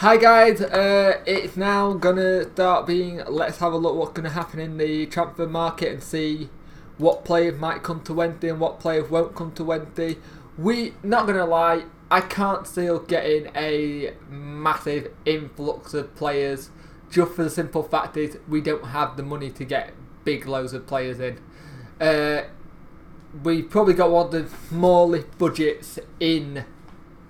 Hi guys, it's now gonna start being, let's have a look what's gonna happen in the transfer market and see what players might come to Wednesday and what players won't come to Wednesday. Not gonna lie, I can't see us getting a massive influx of players just for the simple fact is we don't have the money to get big loads of players in. We probably got one of the smallest budgets in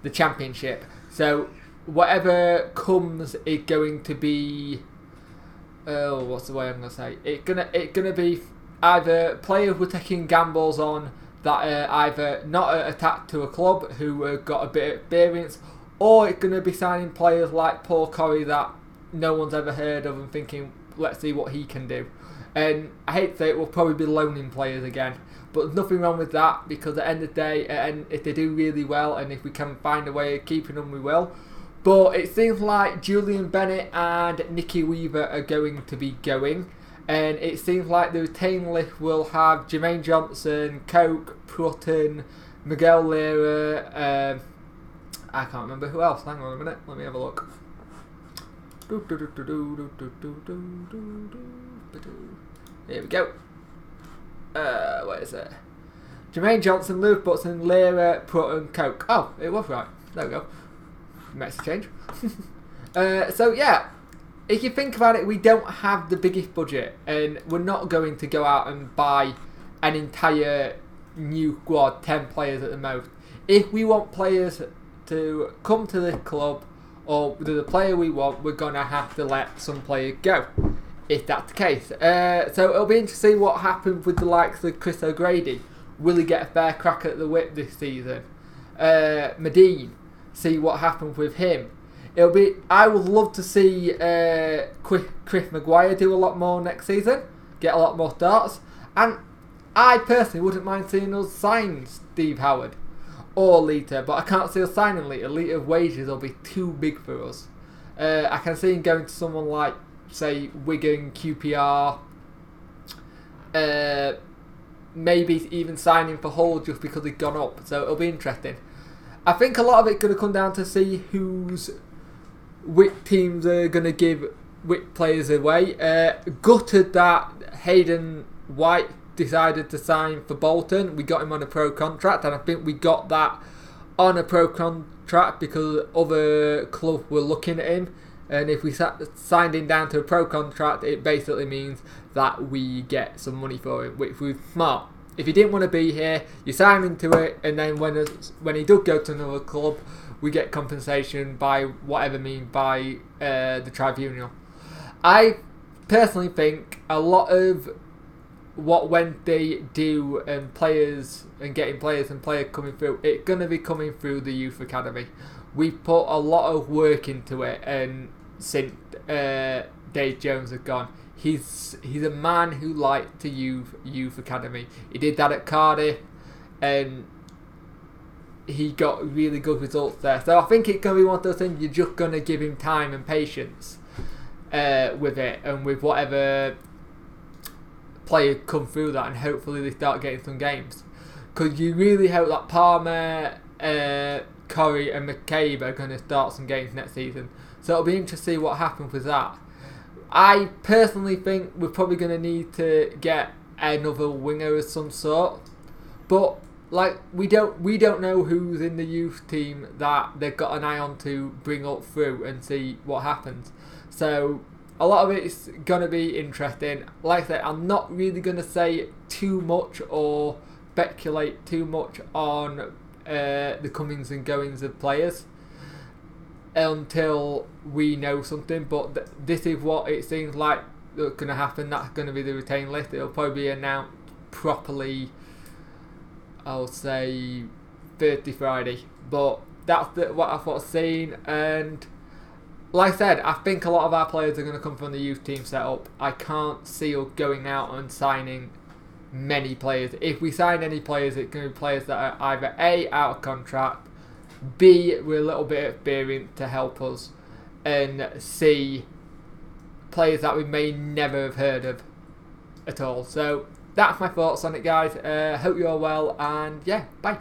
the championship, so whatever comes is going to be what's the way I'm gonna say? It's gonna be either players we're taking gambles on that are either not attached to a club who have got a bit of experience, or it's gonna be signing players like Paul Corey that no one's ever heard of and thinking, let's see what he can do. And I hate to say it, we'll probably be loaning players again. But there's nothing wrong with that, because at the end of the day, and if they do really well and if we can find a way of keeping them, we will. But it seems like Julian Bennett and Nicky Weaver are going to be going. And it seems like the retain list will have Jermaine Johnson, Coke, Prutton, Miguel Lira, I can't remember who else. Hang on a minute, let me have a look. Here we go. Where is it? Jermaine Johnson, Luke Butson, Lira, Prutton, Coke. Oh, it was right. There we go. Makes a change. So yeah, if you think about it, we don't have the biggest budget, and we're not going to go out and buy an entire new squad, 10 players at the most. If we want players to come to the club, or the player we want, we're gonna have to let some players go, if that's the case. So it'll be interesting to see what happens with the likes of Chris O'Grady. Will he get a fair crack at the whip this season? Medine, see what happens with him. I would love to see Chris Maguire do a lot more next season, get a lot more starts, and I personally wouldn't mind seeing us sign Steve Howard or Lita, but I can't see us signing Lita. Lita's wages will be too big for us. I can see him going to someone like, say, Wigan, QPR, maybe even signing for Hull just because he's gone up, so it'll be interesting. I think a lot of it's going to come down to see which teams are going to give which players away. Gutted that Hayden White decided to sign for Bolton. We got him on a pro contract, and I think we got that on a pro contract because other clubs were looking at him. And if we signed him down to a pro contract, it basically means that we get some money for him, which was smart. If he didn't want to be here, you sign him to it, and then when he does go to another club, we get compensation by whatever means by the tribunal. I personally think a lot of what Wednesday do and players and getting players and players coming through, it's going to be coming through the youth academy. We put a lot of work into it, and since Dave Jones has gone, he's a man who likes to use youth academy. He did that at Cardiff, and he got really good results there. So I think it's going to be one of those things, you're just going to give him time and patience with it, and with whatever players come through that, and hopefully they start getting some games. Because you really hope that Palmer, Corey and McCabe are going to start some games next season. So it'll be interesting to see what happens with that. I personally think we're probably going to need to get another winger of some sort. But like we don't know who's in the youth team that they've got an eye on to bring up through and see what happens. So a lot of it is going to be interesting. Like I said, I'm not really going to say too much or speculate too much on the comings and goings of players until we know something, but this is what it seems like is going to happen. That's going to be the retain list. It'll probably be announced properly, I'll say Thursday, Friday, but that's what I've seen. And like I said, I think a lot of our players are going to come from the youth team setup. I can't see us going out and signing many players. If we sign any players, it's going to be players that are either A, out of contract, B, with a little bit of experience to help us, and C, players that we may never have heard of at all. So that's my thoughts on it, guys. Hope you're all well, and yeah, bye.